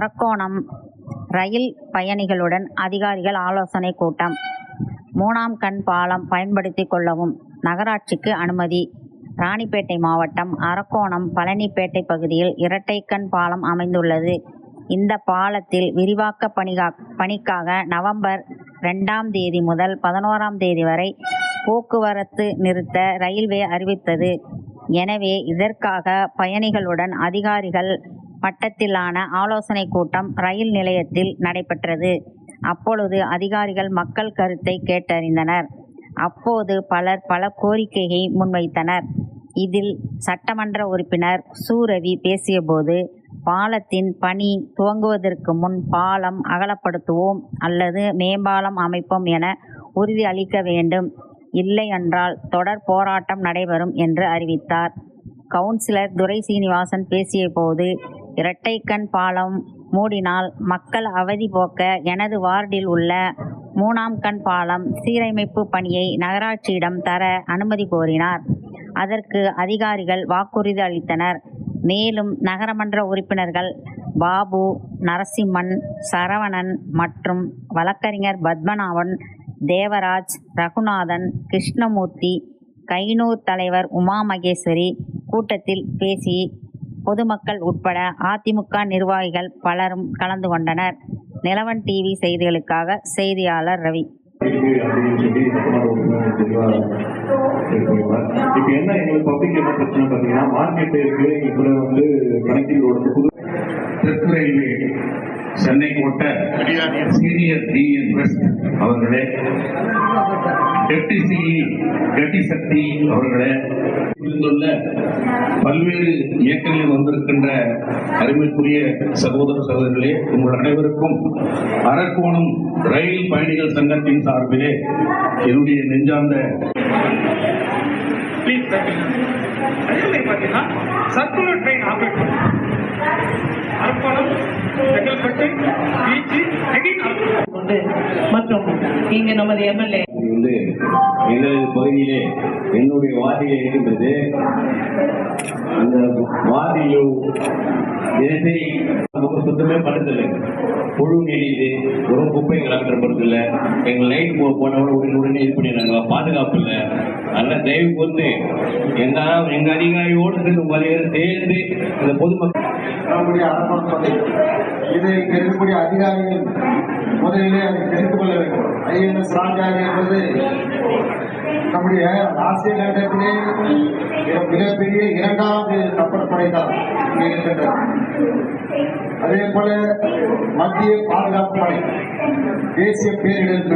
அரக்கோணம் ரயில் பயணிகளுடன் அதிகாரிகள் ஆலோசனை கூட்டம். 3ஆம் கண் பாலம் பயன்படுத்திக் கொள்ளவும் நகராட்சிக்கு அனுமதி. ராணிப்பேட்டை மாவட்டம் அரக்கோணம் பழனிப்பேட்டை பகுதியில் இரட்டைக்கண் பாலம் அமைந்துள்ளது. இந்த பாலத்தில் விரிவாக்க பணிக்காக நவம்பர் 2ஆம் தேதி முதல் 11ஆம் தேதி வரை போக்குவரத்து நிறுத்த ரயில்வே அறிவித்தது. எனவே இதற்காக பயணிகளுடன் அதிகாரிகள் மட்டத்திலான ஆலோசனை கூட்டம் ரயில் நிலையத்தில் நடைபெற்றது. அப்பொழுது அதிகாரிகள் மக்கள் கருத்தை கேட்டறிந்தனர். அப்போது பலர் பல கோரிக்கையை முன்வைத்தனர். இதில் சட்டமன்ற உறுப்பினர் சு.ரவி பேசியபோது, பாலத்தின் பணி துவங்குவதற்கு முன் பாலம் அகலப்படுத்துவோம் அல்லது மேம்பாலம் அமைப்போம் என உறுதி அளிக்க வேண்டும். இல்லையென்றால் தொடர் போராட்டம் நடைபெறும் என்று அறிவித்தார். கவுன்சிலர் துரை சீனிவாசன் பேசியபோது, இரட்டைக்கண் பாலம் மூடினால் மக்கள் அவதி போக்க எனது வார்டில் உள்ள 3ஆம் கண் பாலம் சீரமைப்பு பணியை நகராட்சியிடம் தர அனுமதி கோரினார். அதற்கு அதிகாரிகள் வாக்குறுதி அளித்தனர். மேலும் நகரமன்ற உறுப்பினர்கள் பாபு, நரசிம்மன், சரவணன் மற்றும் வழக்கறிஞர் பத்மநாபன், தேவராஜ், ரகுநாதன், கிருஷ்ணமூர்த்தி, கைனூர் தலைவர் உமா மகேஸ்வரி கூட்டத்தில் பேசி பொதுமக்கள் உட்பட அதிமுக நிர்வாகிகள் பலரும் கலந்து கொண்டனர். நிலவன் டிவி செய்திகளுக்காக செய்தியாளர் ரவி. இப்ப என்ன எங்களுக்கு பப்ளிக் என்ன பிரச்சனை பாத்தீங்கன்னா, மார்க்கெட் இருக்கு, இதுல வந்து கனெக்டிங் ரோடு புது தெற்கு ரயில்வே சென்னை கோட்ட சீனியர் டிஎன் அவர்களே, டெப்டி சிஇ கட்டி சக்தி அவர்களே, இருந்துள்ள பல்வேறு இயக்கங்களில் வந்திருக்கின்ற அருமைக்குரிய சகோதர சகோதரர்களே, உங்கள் அனைவருக்கும் அரக்கோணம் ரயில் பயணிகள் சங்கத்தின் சார்பிலே என்னுடைய நெஞ்சார்ந்த circular train operate Arakkonam Chengalpattu beach மற்றும் இங்கு நமது எம்எல்ஏ வந்து எங்களது பகுதியிலே என்னுடைய வார்டிலே இருக்கின்றது. அந்த வார்டிலும் தினசரி நமக்கு சுத்தமே படுத்தலை, புழு நெளியுது, ஒரு குப்பைகள் அகற்றப்படுறதில்ல. எங்கள் லைட் போனவங்க உடனே இது பண்ணிடுறாங்க, பாதுகாப்பு இல்லை. அதெல்லாம் தயவு கொண்டு எங்க அதிகாரியோடு சேர்ந்து இந்த பொதுமக்கள் நம்முடைய அரசாங்கம் இது இருக்கக்கூடிய அதிகாரிகள் முதலிலே அதை தெரிந்து கொள்ள வேண்டும். ஐஎன்எஸ் ராஜாரி என்பது நம்முடைய ஆசிய கண்டத்திலே மிகப்பெரிய 2வது கப்பல் படைதான் இருக்கின்றது. அதே போல மத்திய பாதுகாப்பு படை, தேசிய பேரிடர்